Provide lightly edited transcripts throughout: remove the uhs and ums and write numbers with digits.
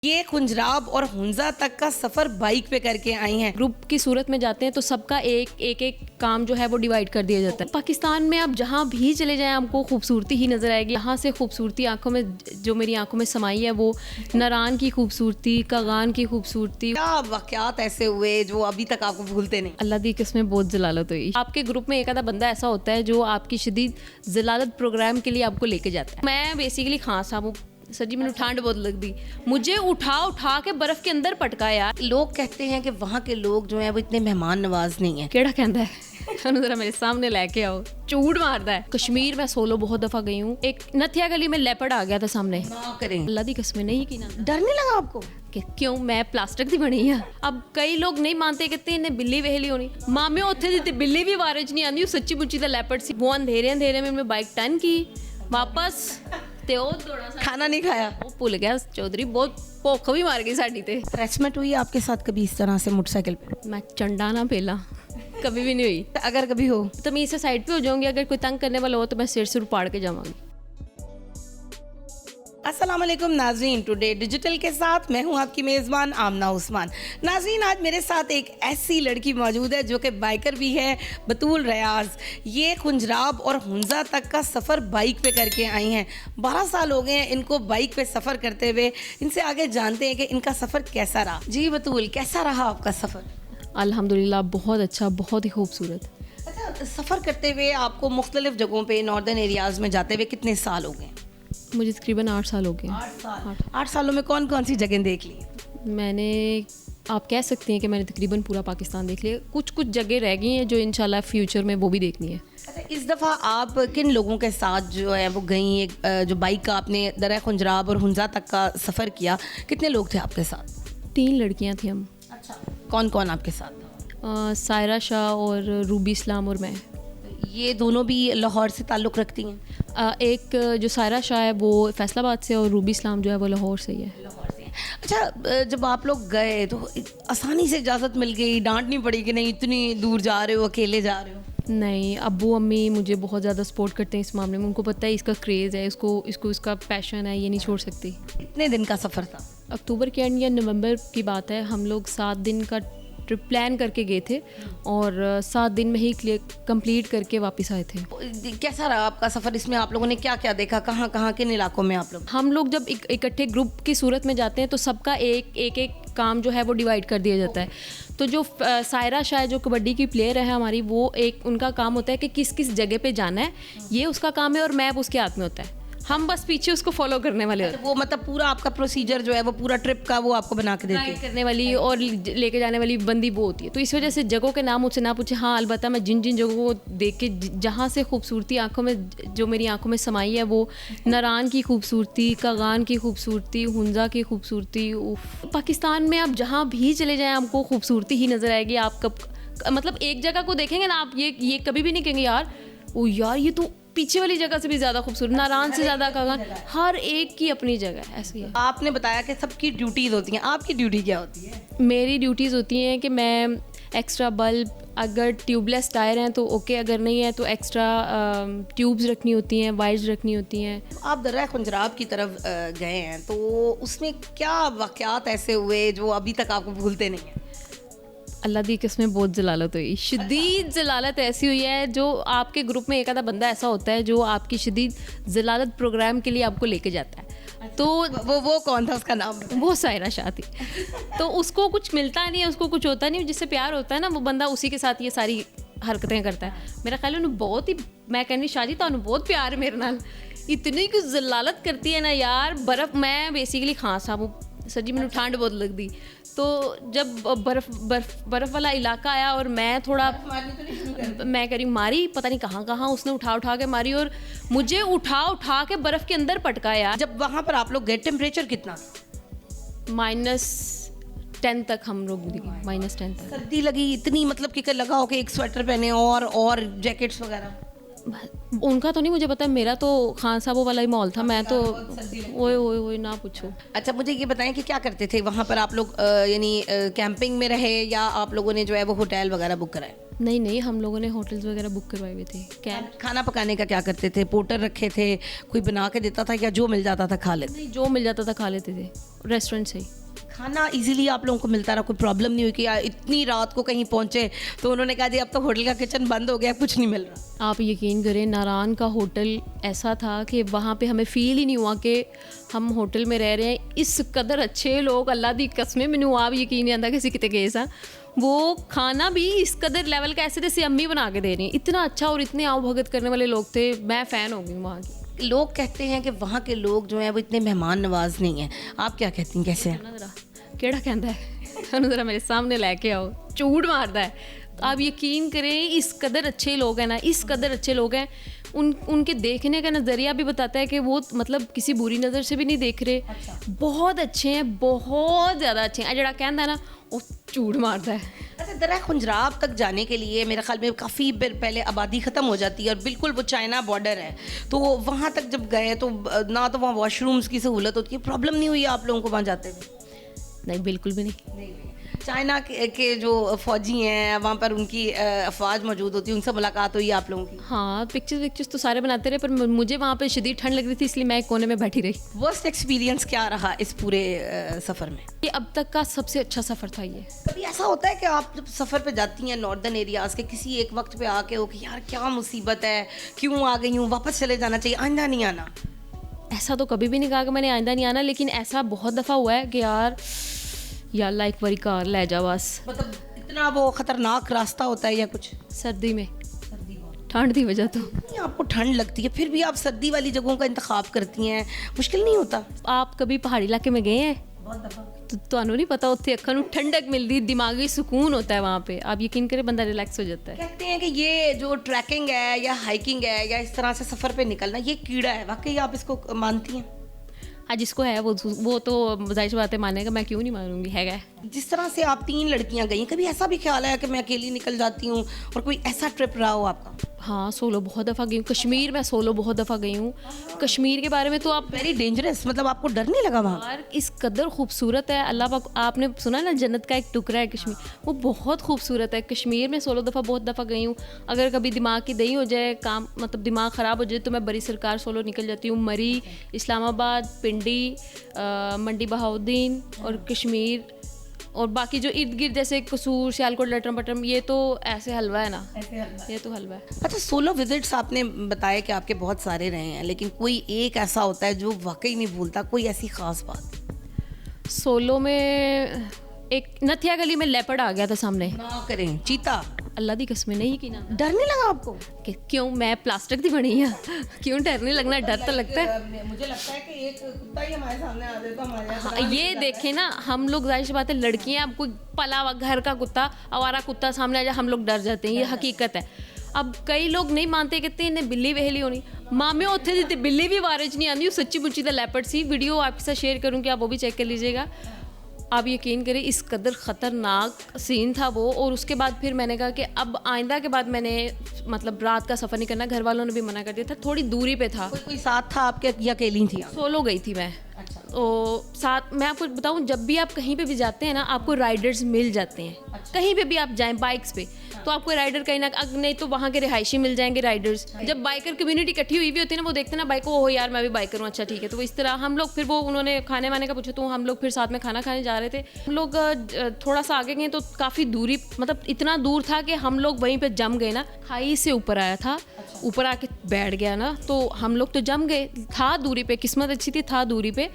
ये खुंजराब और हुंजा तक का सफर बाइक पे करके आई हैं। ग्रुप की सूरत में जाते हैं तो सबका एक काम जो है वो डिवाइड कर दिया जाता है। पाकिस्तान में आप जहाँ भी चले जाएं आपको खूबसूरती ही नज़र आएगी। यहाँ से खूबसूरती आंखों में जो मेरी आंखों में समाई है वो नारान की खूबसूरती, कागान की खूबसूरती। क्या वाक़यात ऐसे हुए जो अभी तक आपको भूलते नहीं? अल्लाह दी किस्में बहुत जलालत हुई। आपके ग्रुप में एक आधा बंदा ऐसा होता है जो आपकी शदीद जलालत प्रोग्राम के लिए आपको लेके जाता है। मैं बेसिकली खान साहब सर जी मैंने ठंड बहुत लगती, मुझे उठा के बर्फ के अंदर पटका यार। लोग कहते हैं कि वहाँ के लोग जो हैं वो इतने मेहमान नवाज नहीं है। केड़ा कहता है जरा मेरे सामने लेके आओ, चूड़ मारता है। कश्मीर में सोलो बहुत दफा गई हूँ। एक नथिया गली में लेपर्ड आ गया था सामने। ना करें, अल्लाह दी कसमें नहीं की ना। डर नहीं लगा आपको? कि क्यों मैं प्लास्टिक दी बनी है। अब कई लोग नहीं मानते, कहते इन्हें बिल्ली वेहली होनी। मामे उत्थे दी बिल्ली भी बारे च नहीं आंदी, सच्ची मुच्ची दा लेपर्ड सी। वो अंधेरे में बाइक टर्न की वापस ते ओ दौड़ा सा। खाना नहीं खाया? वो भूल गया चौधरी, बहुत भुख भी मार गई साडी ते। हैरेसमेंट हुई आपके साथ कभी इस तरह से मोटरसाइकिल पे? मैं चंडा ना पेला कभी भी नहीं हुई। अगर कभी हो तो मैं इसे साइड पे हो जाऊंगी। अगर कोई तंग करने वाला हो तो मैं सिर उपाड़ के जाऊंगी। अस्सलाम वालेकुम नाज़रीन, टुडे डिजिटल के साथ मैं हूं आपकी मेज़बान आमना उस्मान। नाज़रीन, आज मेरे साथ एक ऐसी लड़की मौजूद है जो कि बाइकर भी है, बतूल रियाज। ये खुंजराब और हुंजा तक का सफ़र बाइक पे करके आई हैं। 12 साल हो गए हैं इनको बाइक पे सफ़र करते हुए। इनसे आगे जानते हैं कि इनका सफ़र कैसा रहा। जी बतूल, कैसा रहा आपका सफ़र? अल्हम्दुलिल्लाह बहुत अच्छा, बहुत ही खूबसूरत। अच्छा, सफ़र करते हुए आपको मुख्तलिफ जगहों पे नॉर्दर्न एरियाज़ में जाते हुए कितने साल हो गए? मुझे तकरीबन 8 साल हो गए। 8 सालों में कौन कौन सी जगह देख ली? मैंने, आप कह सकते हैं कि मैंने तकरीबन पूरा पाकिस्तान देख लिया। कुछ जगह रह गई हैं जो इंशाल्लाह फ्यूचर में वो भी देखनी है। अच्छा, इस दफ़ा आप किन लोगों के साथ जो है वो गई? जो बाइक का आपने दर्रा खुंजराब और हुंजा तक का सफ़र किया, कितने लोग थे आपके साथ? 3 लड़कियां थी हम। अच्छा, कौन कौन आपके साथ था? सायरा शाह और रूबी इस्लाम और मैं। ये दोनों भी लाहौर से ताल्लुक़ रखती हैं? एक जो सायरा शाह है वो फैसलाबाद से और रूबी इस्लाम जो है वो लाहौर से ही है। लाहौर से। अच्छा, जब आप लोग गए तो आसानी से इजाज़त मिल गई, डांट नहीं पड़ी कि नहीं इतनी दूर जा रहे हो, अकेले जा रहे हो? नहीं, अब्बू अम्मी मुझे बहुत ज़्यादा सपोर्ट करते हैं इस मामले में। उनको पता है इसका क्रेज़ है, इसको इसका पैशन है, ये नहीं छोड़ सकती। कितने दिन का सफ़र था? अक्टूबर के एंड या नवंबर की बात है। हम लोग 7 दिन का ट्रिप प्लान करके गए थे और 7 दिन में ही कंप्लीट करके वापस आए थे। कैसा रहा आपका सफ़र? इसमें आप लोगों ने क्या क्या देखा? कहाँ किन इलाकों में आप लोग? हम लोग जब इकट्ठे ग्रुप की सूरत में जाते हैं तो सबका एक काम जो है वो डिवाइड कर दिया जाता है। तो जो सायरा शाह जो कबड्डी की प्लेयर है हमारी, वो उनका काम होता है कि किस किस जगह पे जाना है, ये उसका काम है और मैप उसके हाथ में होता है। हम बस पीछे उसको फॉलो करने वाले होते हैं। वो मतलब पूरा आपका प्रोसीजर जो है वो पूरा ट्रिप का वो आपको बना के देते हैं? करने वाली और लेके जाने वाली बंदी वो होती है। तो इस वजह से जगहों के नाम मुझसे ना पूछे। हाँ, अलबत्ता मैं जिन जगहों को देख के जहाँ से खूबसूरती आंखों में जो मेरी आंखों में समाई है वो नारान की खूबसूरती, कागान की खूबसूरती, हुंजा की खूबसूरती। पाकिस्तान में आप जहाँ भी चले जाएँ आपको खूबसूरती ही नज़र आएगी। आप मतलब एक जगह को देखेंगे ना आप, ये कभी भी नहीं कहेंगे यार ओ यार ये तो पीछे वाली जगह से भी ज़्यादा खूबसूरत, नारान से ज़्यादा कागान। हर एक की अपनी जगह ऐसी है। आपने बताया कि सबकी ड्यूटीज़ होती हैं, आपकी ड्यूटी क्या होती है? मेरी ड्यूटीज़ होती हैं कि मैं एक्स्ट्रा बल्ब, अगर ट्यूबलेस टायर हैं तो ओके, अगर नहीं है तो एक्स्ट्रा ट्यूब्स रखनी होती हैं, वायर्स रखनी होती हैं। आप दर्रा खुंजराब की तरफ गए हैं तो उसमें क्या वाक़यात ऐसे हुए जो अभी तक आपको भूलते नहीं हैं? अल्लाह दी किस्में बहुत जलालत हुई, शदीद जलालत ऐसी हुई है। जो आपके ग्रुप में एक आधा बंदा ऐसा होता है जो आपकी शदीद जलालत प्रोग्राम के लिए आपको लेके जाता है। तो वो कौन था? उसका नाम? वो सायरा शाह थी। तो उसको कुछ मिलता नहीं है, उसको कुछ होता नहीं, जिससे प्यार होता है ना वो बंदा उसी के साथ ये सारी हरकतें करता है। मेरा ख्याल है बहुत ही, मैं कहनी शादी तो बहुत प्यार है मेरे नाल, इतनी कुछ जलालत करती है ना यार। बर्फ़, मैं बेसिकली खान साहब सर जी मैंने ठंड बहुत लगती, तो जब बर्फ़ वाला इलाका आया और मैं थोड़ा मैं कह रही मारी, पता नहीं कहाँ उसने उठा के मारी और मुझे उठा के बर्फ़ के अंदर पटकाया। जब वहाँ पर आप लोग गए टेम्परेचर कितना? -10 तक हम लोग दिखे, -10 तक। सर्दी लगी इतनी, मतलब कि लगा हो कि एक स्वेटर पहने और जैकेट्स वगैरह? उनका तो नहीं मुझे पता, मेरा तो खान साहबों वाला ही माहौल था। मैं तो ओए ना पूछो। अच्छा, मुझे ये बताएं कि क्या करते थे वहाँ पर आप लोग? यानी कैंपिंग में रहे या आप लोगों ने जो है वो होटल वगैरह बुक कराए? नहीं नहीं, हम लोगों ने होटल्स वगैरह बुक करवाए हुए थे। कैब खाना पकाने का क्या करते थे? पोर्टर रखे थे, कोई बना के देता था या जो मिल जाता था खा लेते? नहीं, जो मिल जाता था खा लेते थे रेस्टोरेंट से ही। खाना इजीली आप लोगों को मिलता रहा, कोई प्रॉब्लम नहीं हुई कि यार इतनी रात को कहीं पहुंचे तो उन्होंने कहा जी अब तो होटल का किचन बंद हो गया, कुछ नहीं मिल रहा? आप यकीन करें, नारायण का होटल ऐसा था कि वहाँ पे हमें फील ही नहीं हुआ कि हम होटल में रह रहे हैं। इस कदर अच्छे लोग, अल्लाह दी कसमें, मैनू आप यकीन नहीं आता किसी कितने गए सा, वो खाना भी इस कदर लेवल का ऐसे जैसे अम्मी बना के दे रही, इतना अच्छा और इतने आओ भगत करने वाले लोग थे। मैं फ़ैन हो गई वहाँ की। लोग कहते हैं कि वहाँ के लोग जो हैं वो इतने मेहमान नवाज नहीं हैं, आप क्या कहती हैं, कैसे हैं? ना जरा केड़ा कहता है ज़रा मेरे सामने लेके आओ, झूठ मारता है। तो आप यकीन करें, इस कदर अच्छे लोग हैं ना, इस कदर अच्छे लोग हैं, उनके देखने का नज़रिया भी बताता है कि वो मतलब किसी बुरी नज़र से भी नहीं देख रहे। अच्छा। बहुत अच्छे हैं, बहुत ज़्यादा अच्छे हैं। जड़ा कहता है ना, वो झूठ मारता है। अच्छा, दरा खुंजराब तक जाने के लिए मेरे ख्याल में काफ़ी पहले आबादी ख़त्म हो जाती है और बिल्कुल वो चाइना बॉर्डर है, तो वहाँ तक जब गए तो ना तो वहाँ वॉशरूम्स की सहूलत होती है, प्रॉब्लम नहीं हुई आप लोगों को वहाँ जाते हुए? नहीं, बिल्कुल भी नहीं। चाइना के जो फौजी हैं वहाँ पर उनकी अफवाज मौजूद होती है, उनसे मुलाकात हुई आप लोगों की? हाँ, पिक्चर्स तो सारे बनाते रहे, पर मुझे वहाँ पे शदीद ठंड लग रही थी, इसलिए मैं एक कोने में बैठी रही। वर्स्ट एक्सपीरियंस क्या रहा इस पूरे सफ़र में? ये अब तक का सबसे अच्छा सफ़र था ये। कभी ऐसा होता है कि आप जब सफ़र पे जाती हैं नॉर्दर्न एरियाज़ के, किसी एक वक्त पे आके हो कि यार क्या मुसीबत है, क्यों आ गई हूँ, वापस चले जाना चाहिए, आइंदा नहीं आना? ऐसा तो कभी भी नहीं कहा कि मैंने आइंदा नहीं आना, लेकिन ऐसा बहुत दफ़ा हुआ है कि यार लाइक वारी कार ले जा बस। मतलब इतना वो खतरनाक रास्ता होता है या कुछ? सर्दी में, ठंड की वजह तो आपको ठंड लगती है, फिर भी आप सर्दी वाली जगहों का इंतखाब करती हैं, मुश्किल नहीं होता? आप कभी पहाड़ी इलाके में गए हैं? बहुत दफ़ा। तो ਤੁਹਾਨੂੰ नहीं पता, उत्थे अखा नूं ठंडक मिलती, दिमागी सुकून होता है वहाँ पे। आप यकीन करें, बंदा रिलैक्स हो जाता है। कहते हैं कि ये जो ट्रैकिंग है या हाइकिंग है या इस तरह से सफ़र पे निकलना, ये कीड़ा है, वाकई आप इसको मानती हैं? हाँ, जिसको है वो तो जाहिर सी बात है मानेगा, मैं क्यों नहीं मानूंगी, है। जिस तरह से आप 3 लड़कियां गई, कभी ऐसा भी ख्याल आया कि मैं अकेली निकल जाती हूँ, और कोई ऐसा ट्रिप रहा हो आपका? हाँ, सोलो बहुत दफ़ा गई हूँ। कश्मीर में सोलो बहुत दफ़ा गई हूँ। कश्मीर के बारे में तो आप वेरी डेंजरस, मतलब आपको डर नहीं लगा वहाँ? यार इस कदर खूबसूरत है, अल्लाह पाक, आपने सुना ना जन्नत का एक टुकड़ा है कश्मीर, वो बहुत खूबसूरत है। कश्मीर में सोलो दफ़ा बहुत दफ़ा गई हूँ। अगर कभी दिमाग की दही हो जाए, काम मतलब दिमाग ख़राब हो जाए, तो मैं बड़ी सरकार सोलो निकल जाती हूँ। मरी, इस्लामाबाद, पिंडी, मंडी बहाउद्दीन और कश्मीर, और बाकी जो इर्द गिर्द जैसे कसूर, सियालकोट, लटरम पटरम, ये तो ऐसे हलवा है ना, ये तो हलवा है। अच्छा, सोलो विजिट्स आपने बताया कि आपके बहुत सारे रहे हैं, लेकिन कोई एक ऐसा होता है जो वाकई नहीं भूलता, कोई ऐसी ख़ास बात? सोलो में एक नथिया गली में लेपर्ड आ गया था सामने। ना करें, चीता? अल्लाह दी कसम नहीं की ना। डर नहीं लगा आपको? कि क्यों, मैं प्लास्टिक की बनी है, क्यों डर नहीं लगना, डर तो लगता है। मुझे लगता है कि एक कुत्ता ही हमारे सामने आ जाए तो हमारे हाँ, ये देखें ना, हम लोग जाहिर सी बात है लड़कियां, अब कोई पला हुआ घर का कुत्ता, आवारा कुत्ता सामने आ जाए, हम लोग डर जाते हैं, ये हकीकत है। अब कई लोग नहीं मानते, कहते हैं इन्हें बिल्ली वहेली होनी, मामे उत्थे दी बिल्ली भी वारिज नहीं आती, सच्ची मुच्ची दा लेपर्ड सी। वीडियो आपके साथ शेयर करूँगी, आप वो भी चेक कर लीजिएगा। आप यकीन करें, इस कदर ख़तरनाक सीन था वो। और उसके बाद फिर मैंने कहा कि अब आइंदा के बाद मैंने मतलब रात का सफ़र नहीं करना। घर वालों ने भी मना कर दिया था, थोड़ी दूरी पे था। कोई साथ था आपके या अकेली थी? सोलो गई थी मैं। तो साथ मैं आपको बताऊं, जब भी आप कहीं पे भी जाते हैं ना, आपको राइडर्स मिल जाते हैं। कहीं पे भी आप जाएं बाइक्स पे, तो आपको राइडर कहीं ना, नहीं तो वहाँ के रिहायशी मिल जाएंगे राइडर्स। जब बाइकर कम्युनिटी इकट्ठी हुई भी होती है ना, वो देखते हैं ना बाइक को, हो यार मैं भी बाइकर हूँ, अच्छा ठीक है। तो वो इस तरह हम लोग फिर, वो उन्होंने खाने वाने का पूछा, तो हम लोग फिर साथ में खाना खाने जा रहे थे। हम लोग थोड़ा सा आगे गए तो काफ़ी दूरी, मतलब इतना दूर था कि हम लोग वहीं पर जम गए ना। खाई से ऊपर आया था, ऊपर आके बैठ गया ना, तो हम लोग तो जम गए। था दूरी पे, किस्मत अच्छी थी, था दूरी पे।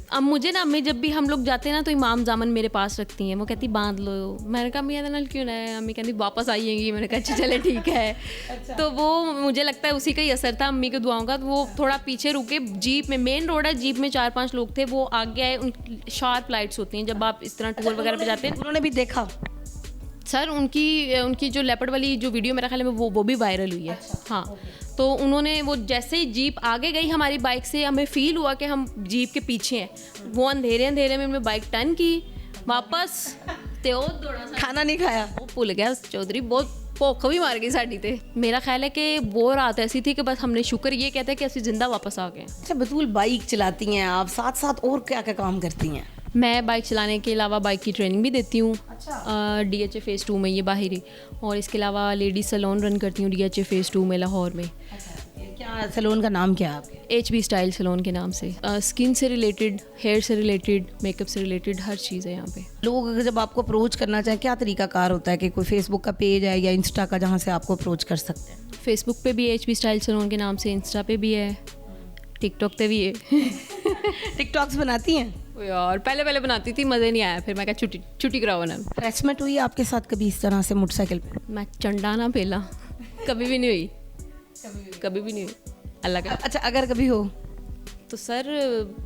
अब मुझे ना, अम्मी जब भी हम लोग जाते हैं ना, तो इमाम जामन मेरे पास रखती हैं, वो कहती बांध लो। मैंने कहा अम्मी याद नाल क्यों ना है, अम्मी कहती वापस आइएगी। मैंने कहा अच्छा चले ठीक है। तो वो मुझे लगता है उसी का ही असर था, अम्मी की दुआओं का। तो वो थोड़ा पीछे रुके, जीप में, मेन रोड है, जीप में 4-5 लोग थे, वो आगे आए। उन शार्प लाइट्स होती हैं जब आप इस तरह टूर वगैरह पे जाते हैं। उन्होंने भी देखा सर, उनकी जो लेपर्ड वाली जो वीडियो मेरा ख्याल में वो भी वायरल हुई है। हाँ, तो उन्होंने वो जैसे ही जीप आगे गई हमारी बाइक से, हमें फील हुआ कि हम जीप के पीछे हैं। वो अंधेरे में उन्होंने बाइक टर्न की वापस, तो दौड़ा सा। खाना नहीं खाया? वो भूल गया चौधरी, बहुत भुख भी मार गई साड़ी ते। मेरा ख्याल है कि वो रात ऐसी थी कि बस हमने शुक्र ये कहते हैं कि असं जिंदा वापस आ गए। अच्छा बतूल, बाइक चलाती हैं आप, साथ साथ और क्या क्या काम करती हैं? मैं बाइक चलाने के अलावा बाइक की ट्रेनिंग भी देती हूँ। अच्छा। DHA फ़ेज़ 2 में, ये बाहरी, और इसके अलावा लेडीज़ सैलून रन करती हूँ DHA फ़ेज़ 2 में लाहौर में। क्या सैलून का नाम क्या है आपके? HB स्टाइल सैलून के नाम से। स्किन से रिलेटेड, हेयर से रिलेटेड, मेकअप से रिलेटेड हर चीज़ है यहाँ पे। लोग अगर जब आपको अप्रोच करना चाहें, क्या तरीका कार होता है कि कोई फेसबुक का पेज है या इंस्टा का जहाँ से आपको अप्रोच कर सकते हैं? फेसबुक पे भी HB स्टाइल सैलून के नाम से, इंस्टा पे भी है, टिकटॉक पे भी है। टिकटॉक्स बनाती हैं? ओ यार, पहले बनाती थी, मज़े नहीं आया, फिर मैं क्या छुट्टी कराओ ना। रेसमेंट हुई आपके साथ कभी इस तरह से मोटरसाइकिल पे? मैं चंडा ना पेला, कभी भी नहीं हुई, कभी भी नहीं हुई, अल्लाह का। अच्छा, अगर कभी हो तो सर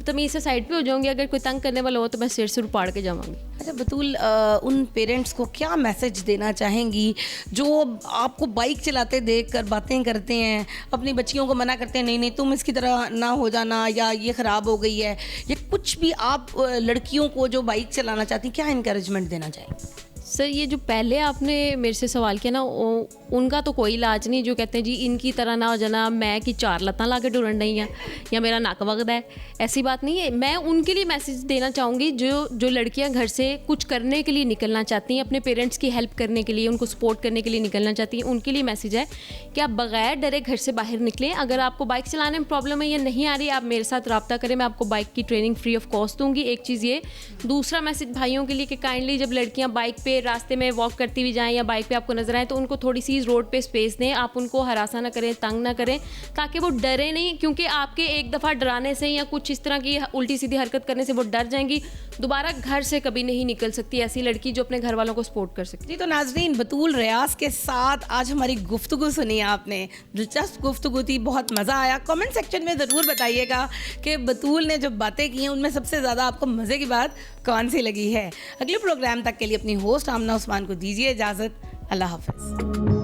तमीज़ से साइड पे हो जाऊंगी, अगर कोई तंग करने वाला हो तो मैं सिर से उपाड़ के जाऊंगी। अच्छा बतूल, उन पेरेंट्स को क्या मैसेज देना चाहेंगी जो आपको बाइक चलाते देख कर बातें करते हैं, अपनी बच्चियों को मना करते हैं, नहीं नहीं तुम इसकी तरह ना हो जाना, या ये ख़राब हो गई है, या कुछ भी आप लड़कियों को जो बाइक चलाना चाहती क्या इंकरेजमेंट देना चाहेंगे? सर ये जो पहले आपने मेरे से सवाल किया ना, उनका तो कोई इलाज नहीं, जो कहते हैं जी इनकी तरह ना हो जाना, मैं कि 4 लत्तां ला के टुरन नहीं है या मेरा नक वगदा है, ऐसी बात नहीं है। मैं उनके लिए मैसेज देना चाहूँगी जो लड़कियां घर से कुछ करने के लिए निकलना चाहती हैं, अपने पेरेंट्स की हेल्प करने के लिए, उनको सपोर्ट करने के लिए निकलना चाहती हैं, उनके लिए मैसेज है कि आप बगैर डरे घर से बाहर निकलें। अगर आपको बाइक चलाने में प्रॉब्लम है या नहीं आ रही, आप मेरे साथ रब्ता करें, मैं आपको बाइक की ट्रेनिंग फ्री ऑफ कॉस्ट दूँगी। एक चीज़ ये। दूसरा मैसेज भाइयों के लिए कि काइंडली जब लड़कियाँ बाइक पे रास्ते में वॉक करती हुई जाएं या बाइक पे आपको नजर आए तो उनको थोड़ी सी रोड पे स्पेस दें, आप उनको हरासा ना करें, तंग ना करें, ताकि वो डरे नहीं, क्योंकि आपके एक दफ़ा डराने से या कुछ इस तरह की उल्टी सीधी हरकत करने से वो डर जाएंगी, दोबारा घर से कभी नहीं निकल सकती ऐसी लड़की जो अपने घर वालों को सपोर्ट कर सकती। जी, तो नाजरीन, बतूल रियाज के साथ आज हमारी गुफ्तगू सुनी आपने, दिलचस्प गुफ्तगू थी, बहुत मज़ा आया। कमेंट सेक्शन में ज़रूर बताइएगा कि बतूल ने जो बातें की हैं उनमें सबसे ज़्यादा आपको मज़े की बात कौन सी लगी है। अगले प्रोग्राम तक के लिए अपनी होस्ट आमना उस्मान को दीजिए इजाज़त। अल्लाह हाफ़िज़।